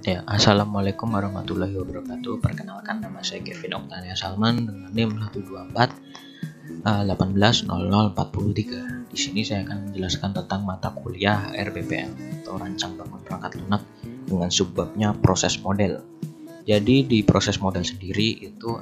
Ya, Assalamualaikum warahmatullahi wabarakatuh. Perkenalkan, nama saya Kevin Oktania Salman dengan NIM 124 180043. Di sini saya akan menjelaskan tentang mata kuliah RBPM atau Rancang Bangun Perangkat Lunak dengan subbabnya proses model. Jadi di proses model sendiri itu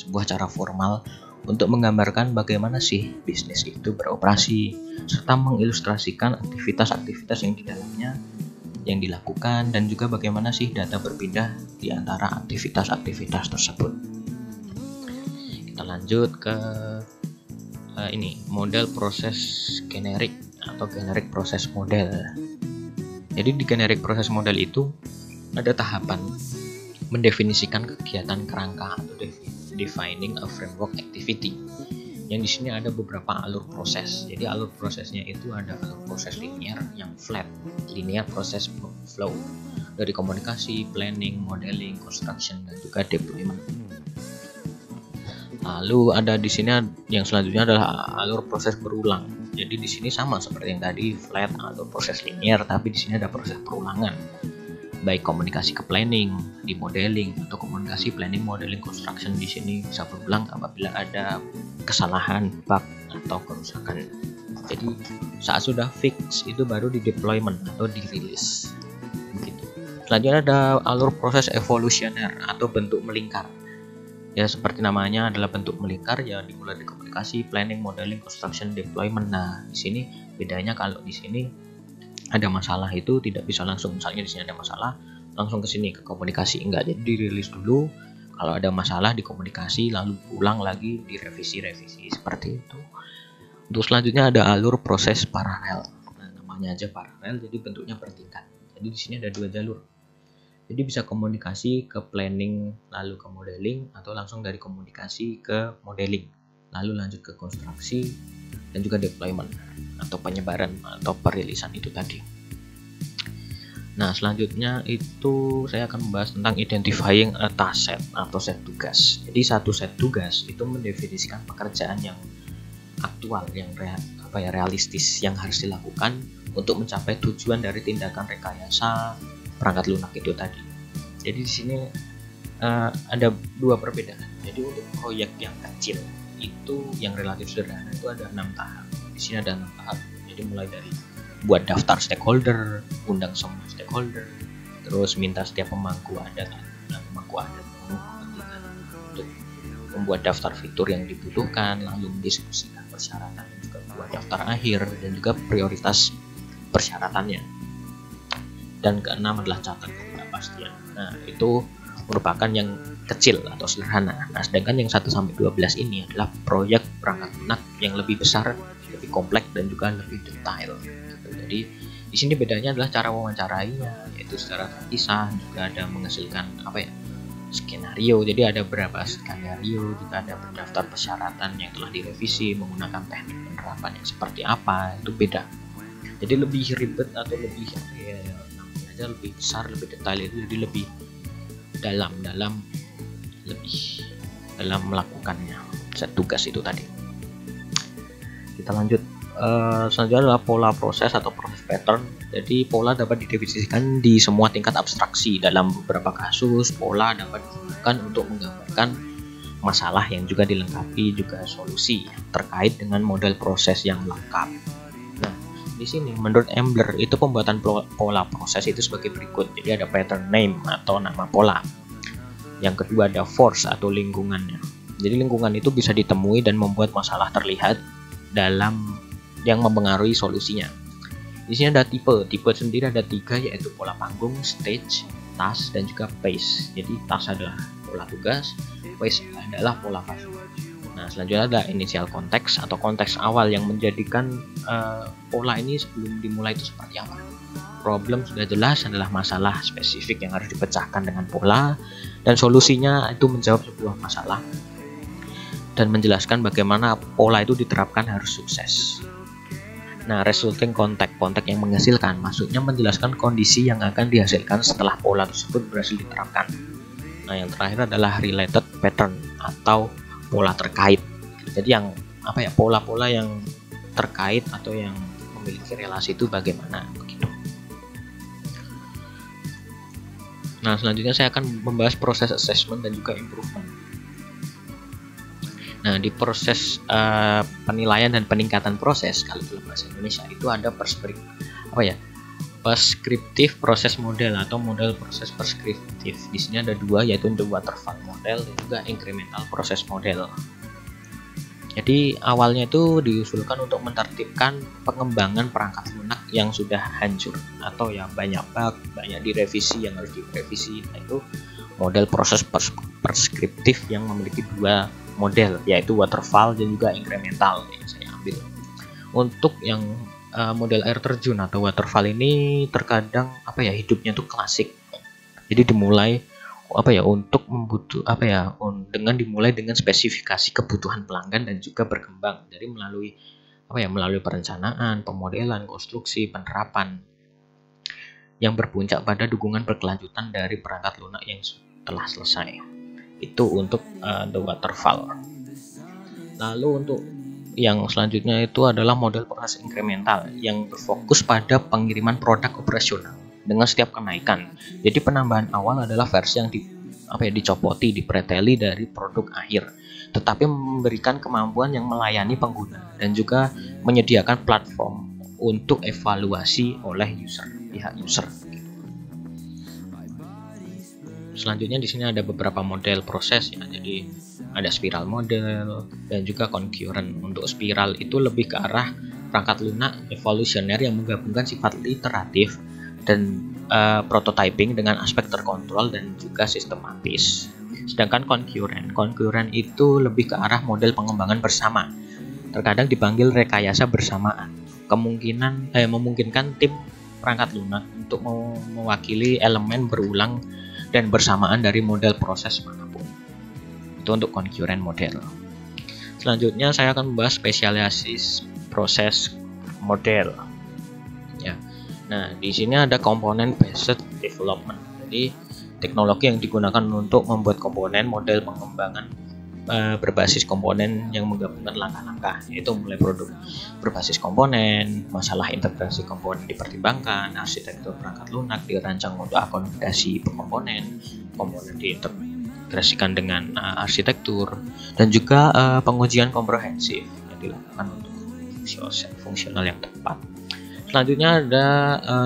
sebuah cara formal untuk menggambarkan bagaimana sih bisnis itu beroperasi serta mengilustrasikan aktivitas-aktivitas yang di dalamnya yang dilakukan dan juga bagaimana sih data berpindah di antara aktivitas-aktivitas tersebut. Kita lanjut ke model proses generik atau generic proses model. Jadi di generic proses model itu ada tahapan mendefinisikan kegiatan kerangka atau defining a framework activity. Yang di sini ada beberapa alur proses. Jadi alur prosesnya itu ada alur proses linear yang flat, linear proses flow dari komunikasi, planning, modeling, construction dan juga deployment. Lalu ada di sini yang selanjutnya adalah alur proses berulang. Jadi di sini sama seperti yang tadi flat alur proses linear, tapi di sini ada proses perulangan. Baik komunikasi ke planning, di modeling atau komunikasi planning, modeling, construction di sini bisa berulang apabila ada kesalahan, bug atau kerusakan. Jadi saat sudah fix itu baru di deployment atau dirilis. Begitu. Selanjutnya ada alur proses evolusioner atau bentuk melingkar. Ya seperti namanya adalah bentuk melingkar, ya dimulai dari komunikasi, planning, modeling, construction, deployment. Nah di sini bedanya kalau di sini ada masalah itu tidak bisa langsung, misalnya di sini ada masalah langsung ke sini ke komunikasi, enggak, jadi dirilis dulu. Kalau ada masalah di komunikasi lalu ulang lagi direvisi seperti itu. Untuk selanjutnya ada alur proses paralel. Nah, namanya aja paralel, jadi bentuknya bertingkat. Jadi di sini ada dua jalur. Jadi bisa komunikasi ke planning lalu ke modeling, atau langsung dari komunikasi ke modeling lalu lanjut ke konstruksi dan juga deployment atau penyebaran atau perilisan itu tadi. Nah selanjutnya itu saya akan membahas tentang identifying a task set atau set tugas. Jadi satu set tugas itu mendefinisikan pekerjaan yang aktual, yang realistis yang harus dilakukan untuk mencapai tujuan dari tindakan rekayasa perangkat lunak itu tadi. Jadi di sini ada dua perbedaan. Jadi untuk proyek yang kecil itu yang relatif sederhana itu ada 6 tahap. Di sini ada 6 tahap. Jadi mulai dari buat daftar stakeholder, undang semua stakeholder, terus minta setiap pemangku adat untuk membuat daftar fitur yang dibutuhkan, lalu mendiskusikan persyaratan dan juga buat daftar akhir dan juga prioritas persyaratannya. Dan keenam adalah catat ketidakpastian. Nah, itu merupakan yang kecil atau sederhana. Nah, sedangkan yang 1-12 ini adalah proyek perangkat lunak yang lebih besar, lebih kompleks dan juga lebih detail. Jadi di sini bedanya adalah cara wawancarainya, yaitu secara terpisah, juga ada menghasilkan skenario. Jadi ada beberapa skenario, juga ada berdaftar persyaratan yang telah direvisi menggunakan teknik penerapan yang seperti apa, itu beda. Jadi lebih ribet atau lebih lebih besar, lebih detail itu, jadi lebih dalam melakukannya set tugas itu tadi. Kita lanjut. Selanjutnya adalah pola proses atau proses pattern. Jadi pola dapat didefinisikan di semua tingkat abstraksi. Dalam beberapa kasus pola dapat digunakan untuk menggambarkan masalah yang juga dilengkapi juga solusi terkait dengan model proses yang lengkap. Nah di sini menurut Ambler itu pembuatan pola proses itu sebagai berikut. Jadi ada pattern name atau nama pola. Yang kedua ada force atau lingkungannya. Jadi lingkungan itu bisa ditemui dan membuat masalah terlihat dalam yang mempengaruhi solusinya. Di sini ada tipe sendiri ada 3, yaitu pola panggung, stage, task dan juga pace. Jadi task adalah pola tugas, pace adalah pola fase. Nah selanjutnya ada initial konteks atau konteks awal yang menjadikan pola ini sebelum dimulai itu seperti apa. Problem sudah jelas adalah masalah spesifik yang harus dipecahkan dengan pola, dan solusinya itu menjawab sebuah masalah dan menjelaskan bagaimana pola itu diterapkan harus sukses. Nah, resulting context yang menghasilkan, maksudnya menjelaskan kondisi yang akan dihasilkan setelah pola tersebut berhasil diterapkan. Nah, yang terakhir adalah related pattern atau pola terkait. Jadi yang pola-pola yang terkait atau yang memiliki relasi itu bagaimana begitu. Nah, selanjutnya saya akan membahas proses assessment dan juga improvement. Nah, di proses penilaian dan peningkatan proses, kalau dalam bahasa Indonesia itu ada preskriptif proses model atau model proses preskriptif. Di sini ada dua, yaitu the waterfall model dan juga incremental proses model. Jadi awalnya itu diusulkan untuk menertibkan pengembangan perangkat lunak yang sudah hancur atau yang banyak bug, banyak direvisi, yang harus direvisi. Nah, itu model proses preskriptif yang memiliki dua model, yaitu waterfall dan juga incremental yang saya ambil. Untuk yang model air terjun atau waterfall ini terkadang hidupnya tuh klasik. Jadi dimulai dengan dimulai dengan spesifikasi kebutuhan pelanggan dan juga berkembang dari melalui perencanaan, pemodelan, konstruksi, penerapan yang berpuncak pada dukungan berkelanjutan dari perangkat lunak yang telah selesai. Itu untuk the waterfall. Lalu untuk yang selanjutnya itu adalah model proses incremental yang berfokus pada pengiriman produk operasional dengan setiap kenaikan. Jadi penambahan awal adalah versi yang dicopoti, dipreteli dari produk akhir, tetapi memberikan kemampuan yang melayani pengguna dan juga menyediakan platform untuk evaluasi oleh pihak user. Selanjutnya di sini ada beberapa model proses ya. Jadi ada spiral model dan juga concurrent. Untuk spiral itu lebih ke arah perangkat lunak evolusioner yang menggabungkan sifat iteratif dan prototyping dengan aspek terkontrol dan juga sistematis. Sedangkan concurrent itu lebih ke arah model pengembangan bersama. Terkadang dipanggil rekayasa bersamaan. Memungkinkan tim perangkat lunak untuk mewakili elemen berulang dan bersamaan dari model proses manapun. Itu untuk concurrent model. Selanjutnya saya akan membahas spesialisasi proses model. Ya. Nah, di sini ada komponen based development. Jadi teknologi yang digunakan untuk membuat komponen model pengembangan berbasis komponen yang menggabungkan langkah-langkah, yaitu mulai produk berbasis komponen, masalah integrasi komponen dipertimbangkan, arsitektur perangkat lunak dirancang untuk akomodasi komponen diintegrasikan dengan arsitektur, dan juga pengujian komprehensif yang dilakukan untuk fungsional yang tepat. Selanjutnya ada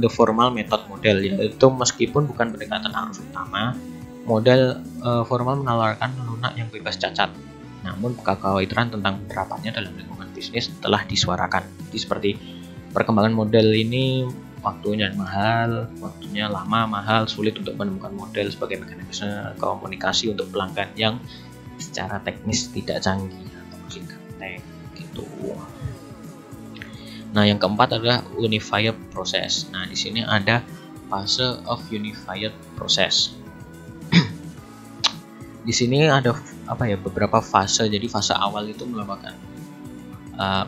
the formal method model, yaitu meskipun bukan pendekatan arus utama, model formal menawarkan lunak yang bebas cacat, namun kekhawatiran tentang penerapannya dalam lingkungan bisnis telah disuarakan. Jadi seperti perkembangan model ini waktunya lama, mahal, sulit untuk menemukan model sebagai mekanisme komunikasi untuk pelanggan yang secara teknis tidak canggih atau masih gaptek gitu. Nah, yang keempat adalah unified process. Nah, di sini ada fase of unified process. Di sini ada beberapa fase. Jadi fase awal itu merupakan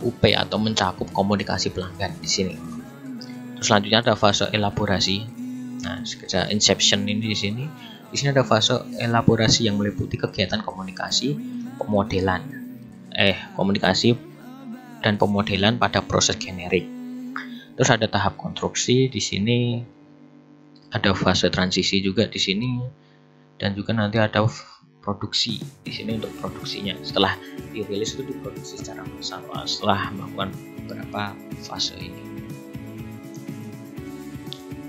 UP atau mencakup komunikasi pelanggan di sini. Terus selanjutnya ada fase elaborasi. Nah, inception ini di sini ada fase elaborasi yang meliputi kegiatan komunikasi dan pemodelan pada proses generik. Terus ada tahap konstruksi, di sini ada fase transisi juga di sini, dan juga nanti ada produksi di sini untuk produksinya. Setelah dirilis itu diproduksi secara massal setelah melakukan beberapa fase ini.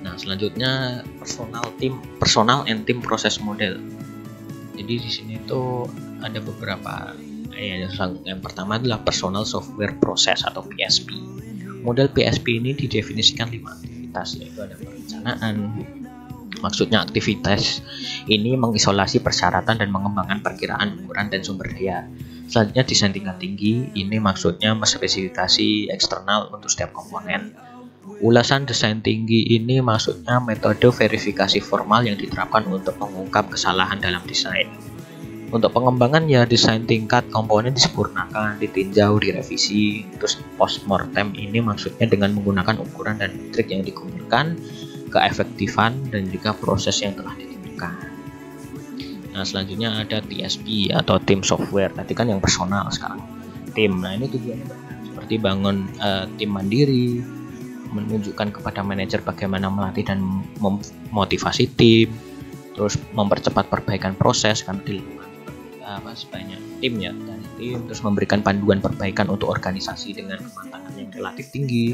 Nah, selanjutnya personal and team proses model. Jadi di sini itu ada beberapa. Yang pertama adalah personal software process atau PSP. Model PSP ini didefinisikan 5 aktivitas, yaitu ada perencanaan. Maksudnya aktivitas ini mengisolasi persyaratan dan mengembangkan perkiraan ukuran dan sumber daya. Selanjutnya desain tingkat tinggi, ini maksudnya spesifikasi eksternal untuk setiap komponen. Ulasan desain tinggi ini maksudnya metode verifikasi formal yang diterapkan untuk mengungkap kesalahan dalam desain. Untuk pengembangan ya desain tingkat komponen disempurnakan, ditinjau, direvisi. Terus postmortem ini maksudnya dengan menggunakan ukuran dan metrik yang dikumpulkan, keefektifan dan juga proses yang telah ditentukan. Nah, selanjutnya ada TSP atau tim software. Tadi kan yang personal, sekarang tim. Nah, ini tujuannya seperti bangun tim mandiri, menunjukkan kepada manajer bagaimana melatih dan memotivasi tim. terus mempercepat perbaikan proses karena dilakukan sebanyak tim ya, dari tim, terus memberikan panduan perbaikan untuk organisasi dengan kematangan yang relatif tinggi,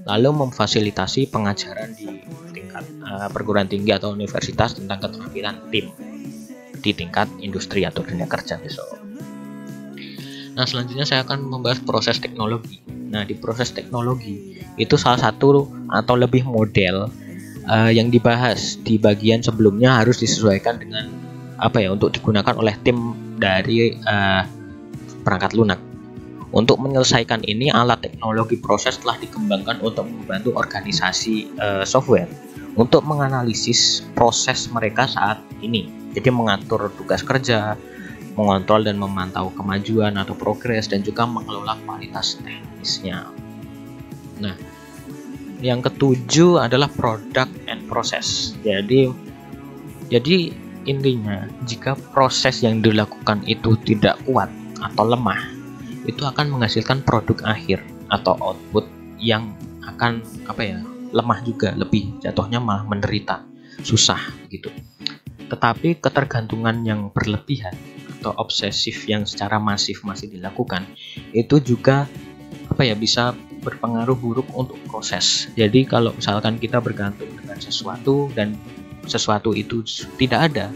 lalu memfasilitasi pengajaran di tingkat perguruan tinggi atau universitas tentang keterampilan tim di tingkat industri atau dunia kerja besok. Nah, selanjutnya saya akan membahas proses teknologi. Nah, di proses teknologi itu salah satu atau lebih model yang dibahas di bagian sebelumnya harus disesuaikan dengan untuk digunakan oleh tim dari perangkat lunak. Untuk menyelesaikan ini, alat teknologi proses telah dikembangkan untuk membantu organisasi software untuk menganalisis proses mereka saat ini. Jadi mengatur tugas kerja, mengontrol dan memantau kemajuan atau progres, dan juga mengelola kualitas teknisnya. Nah, yang ketujuh adalah product and process. Jadi intinya, jika proses yang dilakukan itu tidak kuat atau lemah, itu akan menghasilkan produk akhir atau output yang akan lemah juga, lebih jatuhnya malah menderita, susah gitu. Tetapi ketergantungan yang berlebihan atau obsesif yang secara masif masih dilakukan, itu juga bisa berpengaruh buruk untuk proses. Jadi kalau misalkan kita bergantung dengan sesuatu dan sesuatu itu tidak ada,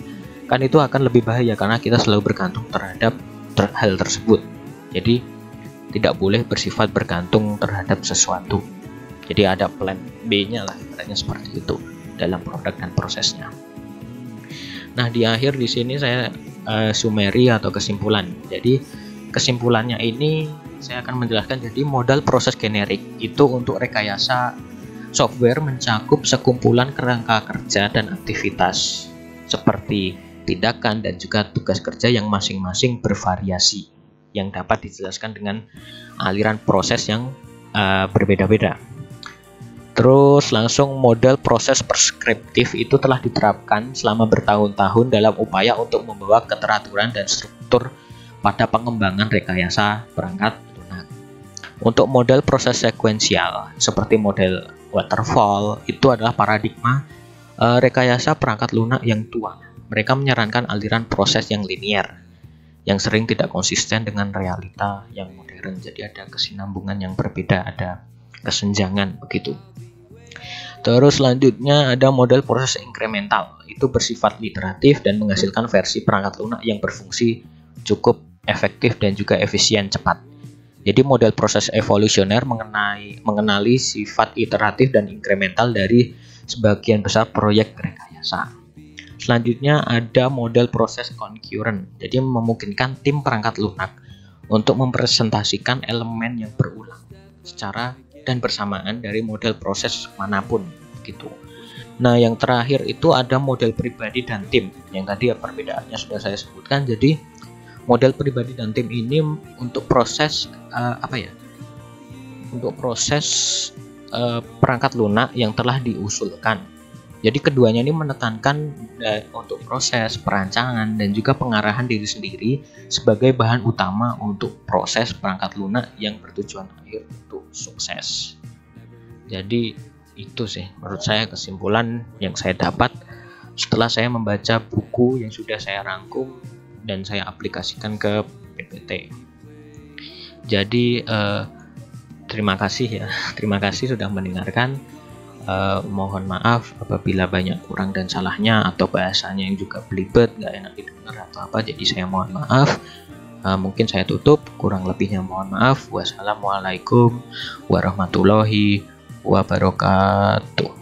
kan itu akan lebih bahaya karena kita selalu bergantung terhadap hal tersebut. Jadi tidak boleh bersifat bergantung terhadap sesuatu. Jadi ada plan B-nya lah, ibaratnya seperti itu dalam produk dan prosesnya. Nah, di akhir di sini saya summary atau kesimpulan. Jadi kesimpulannya ini saya akan menjelaskan, jadi modal proses generik itu untuk rekayasa software mencakup sekumpulan kerangka kerja dan aktivitas seperti tindakan dan juga tugas kerja yang masing-masing bervariasi, yang dapat dijelaskan dengan aliran proses yang berbeda-beda. Terus langsung model proses preskriptif itu telah diterapkan selama bertahun-tahun dalam upaya untuk membawa keteraturan dan struktur pada pengembangan rekayasa perangkat lunak. Untuk model proses sekuensial seperti model waterfall itu adalah paradigma rekayasa perangkat lunak yang tua. Mereka menyarankan aliran proses yang linier, yang sering tidak konsisten dengan realita yang modern. Jadi ada kesinambungan yang berbeda, ada kesenjangan begitu. Terus selanjutnya ada model proses inkremental, itu bersifat iteratif dan menghasilkan versi perangkat lunak yang berfungsi cukup efektif dan juga efisien cepat. Jadi model proses evolusioner mengenali sifat iteratif dan inkremental dari sebagian besar proyek rekayasa. Selanjutnya ada model proses concurrent. Jadi memungkinkan tim perangkat lunak untuk mempresentasikan elemen yang berulang secara dan bersamaan dari model proses manapun gitu. Nah, yang terakhir itu ada model pribadi dan tim. Yang tadi perbedaannya sudah saya sebutkan. Jadi model pribadi dan tim ini untuk proses untuk proses perangkat lunak yang telah diusulkan. Jadi keduanya ini menekankan untuk proses perancangan dan juga pengarahan diri sendiri sebagai bahan utama untuk proses perangkat lunak yang bertujuan akhir untuk sukses. Jadi itu sih menurut saya kesimpulan yang saya dapat setelah saya membaca buku yang sudah saya rangkum dan saya aplikasikan ke PPT. Jadi terima kasih sudah mendengarkan. Mohon maaf apabila banyak kurang dan salahnya atau bahasanya yang juga belibet, nggak enak didengar atau apa. Jadi saya mohon maaf. Mungkin saya tutup, kurang lebihnya mohon maaf. Wassalamualaikum warahmatullahi wabarakatuh.